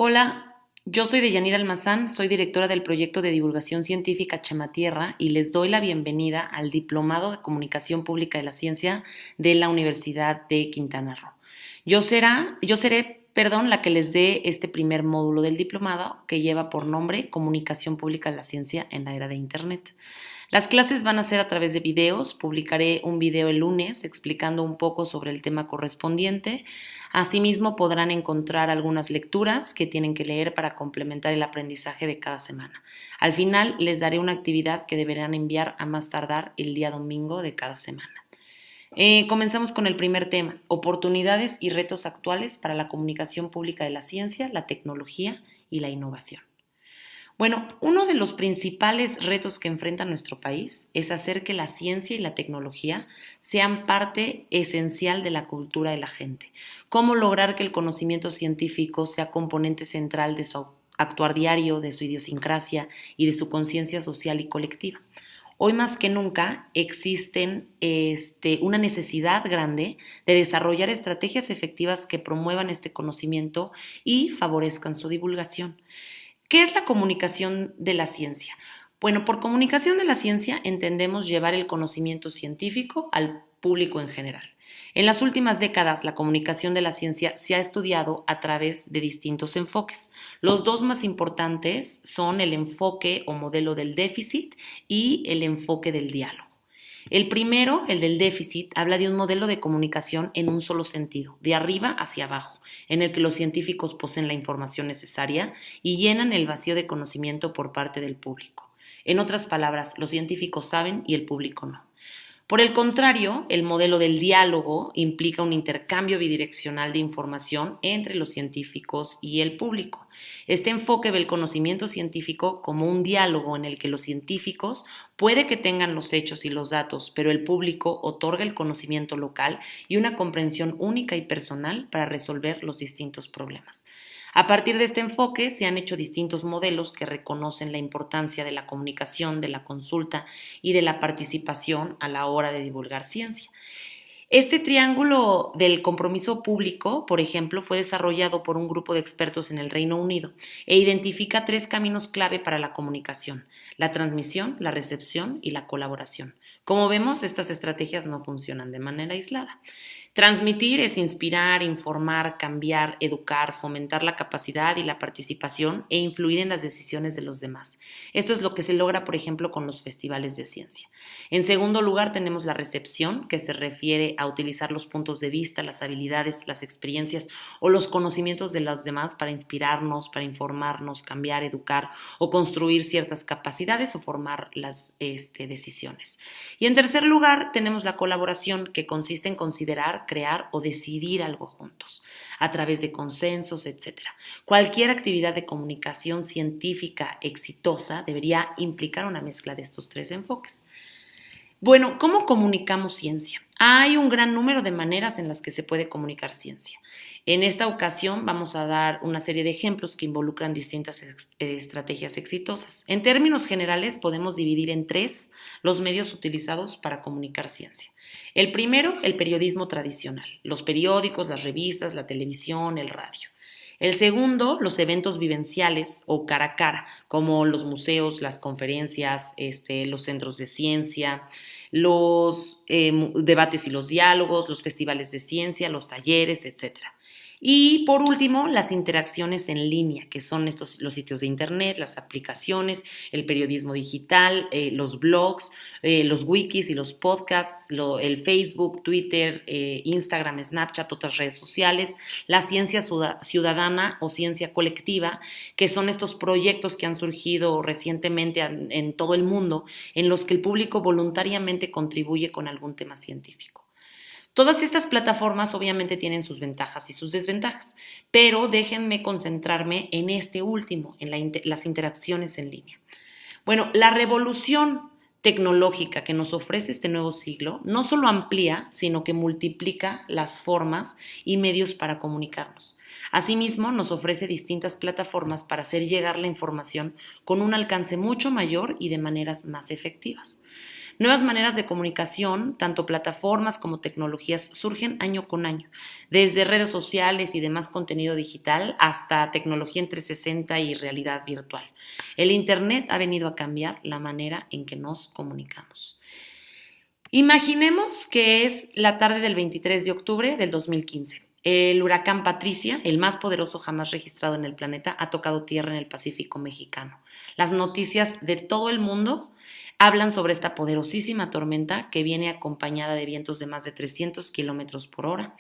Hola, yo soy Deyanira Almazán, soy directora del proyecto de divulgación científica Chematierra y les doy la bienvenida al Diplomado de Comunicación Pública de la Ciencia de la Universidad de Quintana Roo. Yo seré, la que les dé este primer módulo del diplomado que lleva por nombre Comunicación Pública de la Ciencia en la Era de Internet. Las clases van a ser a través de videos, publicaré un video el lunes explicando un poco sobre el tema correspondiente. Asimismo podrán encontrar algunas lecturas que tienen que leer para complementar el aprendizaje de cada semana. Al final les daré una actividad que deberán enviar a más tardar el día domingo de cada semana. Comenzamos con el primer tema, oportunidades y retos actuales para la comunicación pública de la ciencia, la tecnología y la innovación. Bueno, uno de los principales retos que enfrenta nuestro país es hacer que la ciencia y la tecnología sean parte esencial de la cultura de la gente. Cómo lograr que el conocimiento científico sea componente central de su actuar diario, de su idiosincrasia y de su conciencia social y colectiva. Hoy más que nunca existen una necesidad grande de desarrollar estrategias efectivas que promuevan este conocimiento y favorezcan su divulgación. ¿Qué es la comunicación de la ciencia? Bueno, por comunicación de la ciencia entendemos llevar el conocimiento científico al público en general. En las últimas décadas, la comunicación de la ciencia se ha estudiado a través de distintos enfoques. Los dos más importantes son el enfoque o modelo del déficit y el enfoque del diálogo. El primero, el del déficit, habla de un modelo de comunicación en un solo sentido, de arriba hacia abajo, en el que los científicos poseen la información necesaria y llenan el vacío de conocimiento por parte del público. En otras palabras, los científicos saben y el público no. Por el contrario, el modelo del diálogo implica un intercambio bidireccional de información entre los científicos y el público. Este enfoque ve el conocimiento científico como un diálogo en el que los científicos puede que tengan los hechos y los datos, pero el público otorga el conocimiento local y una comprensión única y personal para resolver los distintos problemas. A partir de este enfoque se han hecho distintos modelos que reconocen la importancia de la comunicación, de la consulta y de la participación a la hora de divulgar ciencia. Este triángulo del compromiso público, por ejemplo, fue desarrollado por un grupo de expertos en el Reino Unido e identifica tres caminos clave para la comunicación: la transmisión, la recepción y la colaboración. Como vemos, estas estrategias no funcionan de manera aislada. Transmitir es inspirar, informar, cambiar, educar, fomentar la capacidad y la participación e influir en las decisiones de los demás. Esto es lo que se logra, por ejemplo, con los festivales de ciencia. En segundo lugar, tenemos la recepción, que se refiere a utilizar los puntos de vista, las habilidades, las experiencias o los conocimientos de los demás para inspirarnos, para informarnos, cambiar, educar o construir ciertas capacidades o formar las decisiones. Y en tercer lugar, tenemos la colaboración, que consiste en considerar, crear o decidir algo juntos, a través de consensos, etcétera. Cualquier actividad de comunicación científica exitosa debería implicar una mezcla de estos tres enfoques. Bueno, ¿cómo comunicamos ciencia? Hay un gran número de maneras en las que se puede comunicar ciencia. En esta ocasión vamos a dar una serie de ejemplos que involucran distintas estrategias exitosas. En términos generales, podemos dividir en tres los medios utilizados para comunicar ciencia. El primero, el periodismo tradicional: los periódicos, las revistas, la televisión, el radio. El segundo, los eventos vivenciales o cara a cara, como los museos, las conferencias, los centros de ciencia, los debates y los diálogos, los festivales de ciencia, los talleres, etcétera. Y por último, las interacciones en línea, que son los sitios de internet, las aplicaciones, el periodismo digital, los blogs, los wikis y los podcasts, el Facebook, Twitter, Instagram, Snapchat, otras redes sociales, la ciencia ciudadana o ciencia colectiva, que son estos proyectos que han surgido recientemente en todo el mundo, en los que el público voluntariamente contribuye con algún tema científico. Todas estas plataformas obviamente tienen sus ventajas y sus desventajas, pero déjenme concentrarme en este último, en las interacciones en línea. Bueno, la revolución tecnológica que nos ofrece este nuevo siglo no solo amplía, sino que multiplica las formas y medios para comunicarnos. Asimismo, nos ofrece distintas plataformas para hacer llegar la información con un alcance mucho mayor y de maneras más efectivas. Nuevas maneras de comunicación, tanto plataformas como tecnologías, surgen año con año, desde redes sociales y demás contenido digital hasta tecnología en 360 y realidad virtual. El Internet ha venido a cambiar la manera en que nos comunicamos. Imaginemos que es la tarde del 23 de octubre del 2015. El huracán Patricia, el más poderoso jamás registrado en el planeta, ha tocado tierra en el Pacífico mexicano. Las noticias de todo el mundo hablan sobre esta poderosísima tormenta que viene acompañada de vientos de más de 300 kilómetros por hora.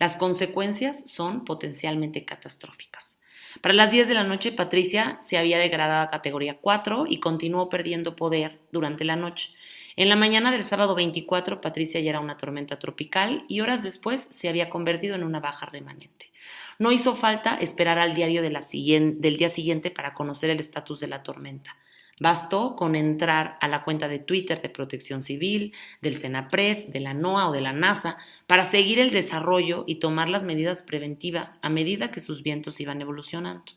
Las consecuencias son potencialmente catastróficas. Para las 10 de la noche, Patricia se había degradado a categoría 4 y continuó perdiendo poder durante la noche. En la mañana del sábado 24, Patricia ya era una tormenta tropical y horas después se había convertido en una baja remanente. No hizo falta esperar al diario del día siguiente para conocer el estatus de la tormenta. Bastó con entrar a la cuenta de Twitter de Protección Civil, del CENAPRED, de la NOAA o de la NASA para seguir el desarrollo y tomar las medidas preventivas a medida que sus vientos iban evolucionando.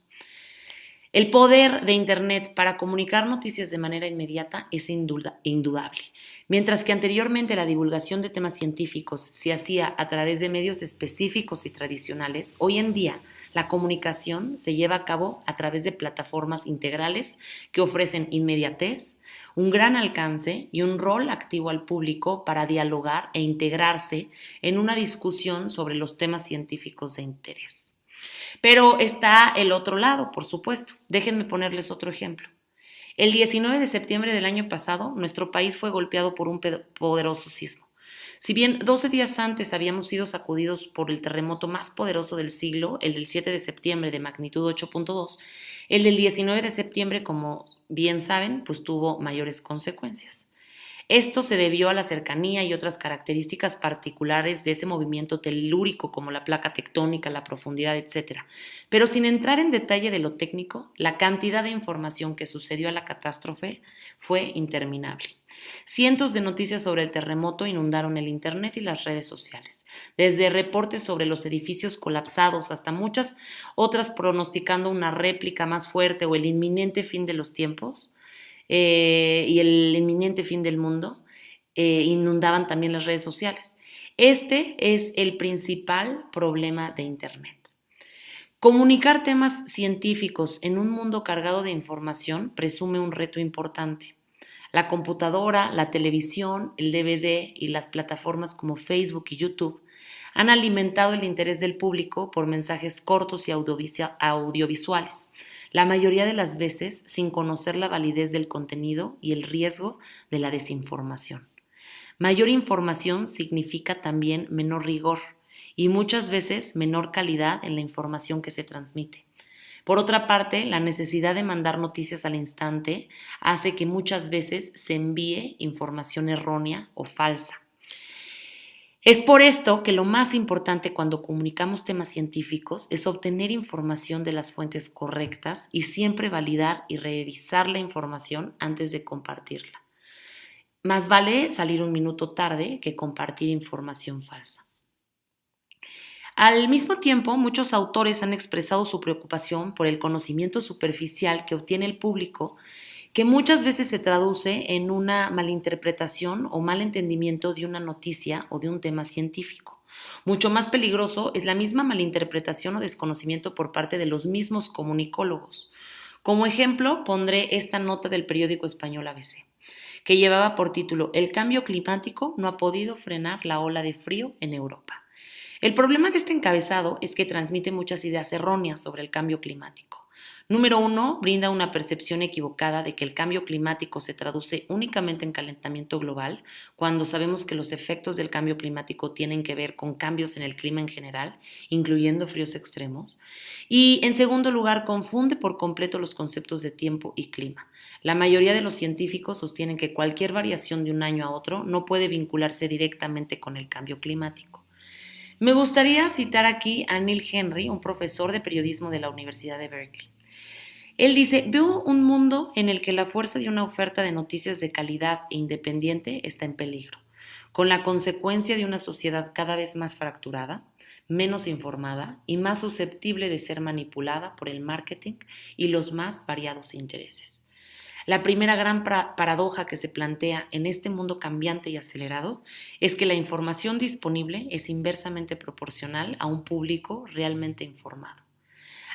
El poder de Internet para comunicar noticias de manera inmediata es indudable. Mientras que anteriormente la divulgación de temas científicos se hacía a través de medios específicos y tradicionales, hoy en día la comunicación se lleva a cabo a través de plataformas integrales que ofrecen inmediatez, un gran alcance y un rol activo al público para dialogar e integrarse en una discusión sobre los temas científicos de interés. Pero está el otro lado, por supuesto. Déjenme ponerles otro ejemplo. El 19 de septiembre del año pasado, nuestro país fue golpeado por un poderoso sismo. Si bien 12 días antes habíamos sido sacudidos por el terremoto más poderoso del siglo, el del 7 de septiembre de magnitud 8.2, el del 19 de septiembre, como bien saben, pues tuvo mayores consecuencias. Esto se debió a la cercanía y otras características particulares de ese movimiento telúrico como la placa tectónica, la profundidad, etcétera. Pero sin entrar en detalle de lo técnico, la cantidad de información que sucedió a la catástrofe fue interminable. Cientos de noticias sobre el terremoto inundaron el Internet y las redes sociales, desde reportes sobre los edificios colapsados hasta muchas otras pronosticando una réplica más fuerte o el inminente fin de los tiempos y el inminente fin del mundo, inundaban también las redes sociales. Este es el principal problema de Internet. Comunicar temas científicos en un mundo cargado de información presume un reto importante. La computadora, la televisión, el DVD y las plataformas como Facebook y YouTube han alimentado el interés del público por mensajes cortos y audiovisuales, la mayoría de las veces sin conocer la validez del contenido y el riesgo de la desinformación. Mayor información significa también menor rigor y muchas veces menor calidad en la información que se transmite. Por otra parte, la necesidad de mandar noticias al instante hace que muchas veces se envíe información errónea o falsa. Es por esto que lo más importante cuando comunicamos temas científicos es obtener información de las fuentes correctas y siempre validar y revisar la información antes de compartirla. Más vale salir un minuto tarde que compartir información falsa. Al mismo tiempo, muchos autores han expresado su preocupación por el conocimiento superficial que obtiene el público, que muchas veces se traduce en una malinterpretación o mal entendimiento de una noticia o de un tema científico. Mucho más peligroso es la misma malinterpretación o desconocimiento por parte de los mismos comunicólogos. Como ejemplo, pondré esta nota del periódico español ABC, que llevaba por título "El cambio climático no ha podido frenar la ola de frío en Europa". El problema de este encabezado es que transmite muchas ideas erróneas sobre el cambio climático. Número 1, brinda una percepción equivocada de que el cambio climático se traduce únicamente en calentamiento global, cuando sabemos que los efectos del cambio climático tienen que ver con cambios en el clima en general, incluyendo fríos extremos. Y en segundo lugar, confunde por completo los conceptos de tiempo y clima. La mayoría de los científicos sostienen que cualquier variación de un año a otro no puede vincularse directamente con el cambio climático. Me gustaría citar aquí a Neil Henry, un profesor de periodismo de la Universidad de Berkeley. Él dice: "Veo un mundo en el que la fuerza de una oferta de noticias de calidad e independiente está en peligro, con la consecuencia de una sociedad cada vez más fracturada, menos informada y más susceptible de ser manipulada por el marketing y los más variados intereses". La primera gran paradoja que se plantea en este mundo cambiante y acelerado es que la información disponible es inversamente proporcional a un público realmente informado.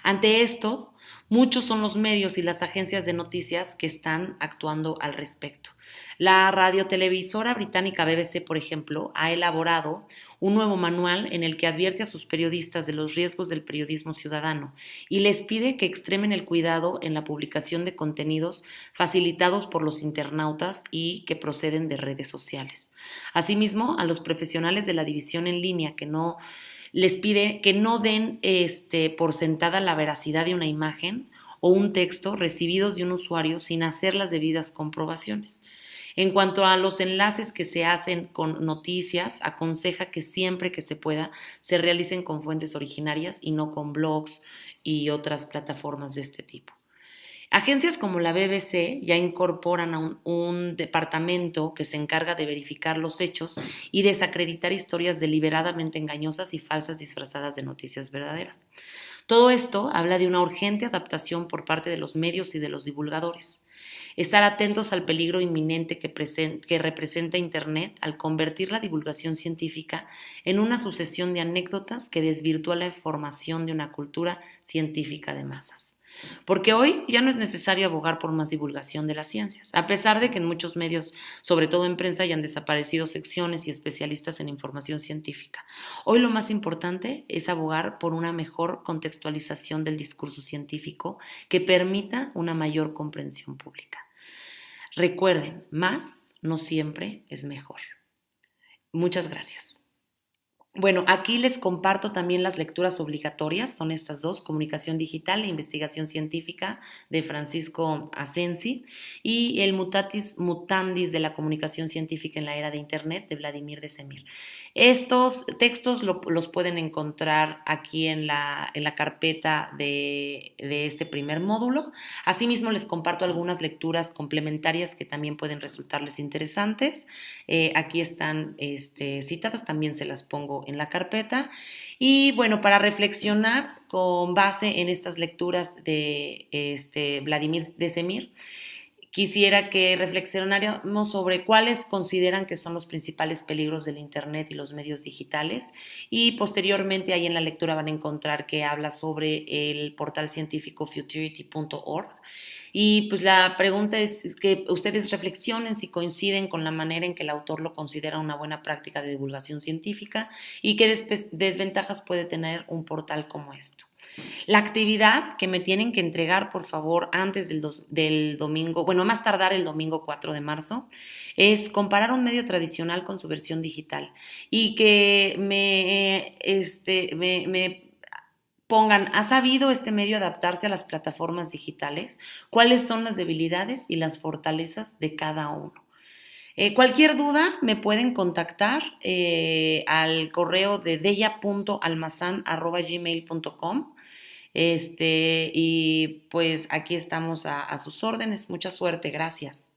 Ante esto, muchos son los medios y las agencias de noticias que están actuando al respecto. La radiotelevisora británica BBC, por ejemplo, ha elaborado un nuevo manual en el que advierte a sus periodistas de los riesgos del periodismo ciudadano y les pide que extremen el cuidado en la publicación de contenidos facilitados por los internautas y que proceden de redes sociales. Asimismo, a los profesionales de la división en línea que no les pide que no den por sentada la veracidad de una imagen o un texto recibidos de un usuario sin hacer las debidas comprobaciones. En cuanto a los enlaces que se hacen con noticias, aconseja que siempre que se pueda se realicen con fuentes originarias y no con blogs y otras plataformas de este tipo. Agencias como la BBC ya incorporan a un departamento que se encarga de verificar los hechos y desacreditar historias deliberadamente engañosas y falsas disfrazadas de noticias verdaderas. Todo esto habla de una urgente adaptación por parte de los medios y de los divulgadores. Estar atentos al peligro inminente que representa Internet al convertir la divulgación científica en una sucesión de anécdotas que desvirtúa la formación de una cultura científica de masas. Porque hoy ya no es necesario abogar por más divulgación de las ciencias, a pesar de que en muchos medios, sobre todo en prensa, hayan desaparecido secciones y especialistas en información científica. Hoy lo más importante es abogar por una mejor contextualización del discurso científico que permita una mayor comprensión pública. Recuerden, más no siempre es mejor. Muchas gracias. Bueno, aquí les comparto también las lecturas obligatorias, son estas dos, Comunicación Digital e Investigación Científica de Francisco Asensi y el Mutatis Mutandis de la Comunicación Científica en la Era de Internet de Vladimir de Semir. Estos textos los pueden encontrar aquí en la carpeta de este primer módulo. Asimismo, les comparto algunas lecturas complementarias que también pueden resultarles interesantes. Aquí están citadas, también se las pongo en la carpeta. Y bueno, para reflexionar con base en estas lecturas de Vladimir de Semir, quisiera que reflexionáramos sobre cuáles consideran que son los principales peligros del Internet y los medios digitales, y posteriormente ahí en la lectura van a encontrar que habla sobre el portal científico futurity.org. Y pues la pregunta es que ustedes reflexionen si coinciden con la manera en que el autor lo considera una buena práctica de divulgación científica y qué desventajas puede tener un portal como esto. La actividad que me tienen que entregar, por favor, antes del domingo, bueno, más tardar el domingo 4 de marzo, es comparar un medio tradicional con su versión digital y que me pongan, ¿ha sabido este medio adaptarse a las plataformas digitales? ¿Cuáles son las debilidades y las fortalezas de cada uno? Cualquier duda me pueden contactar al correo de deya.almazan@gmail.com. Y pues aquí estamos a sus órdenes. Mucha suerte, gracias.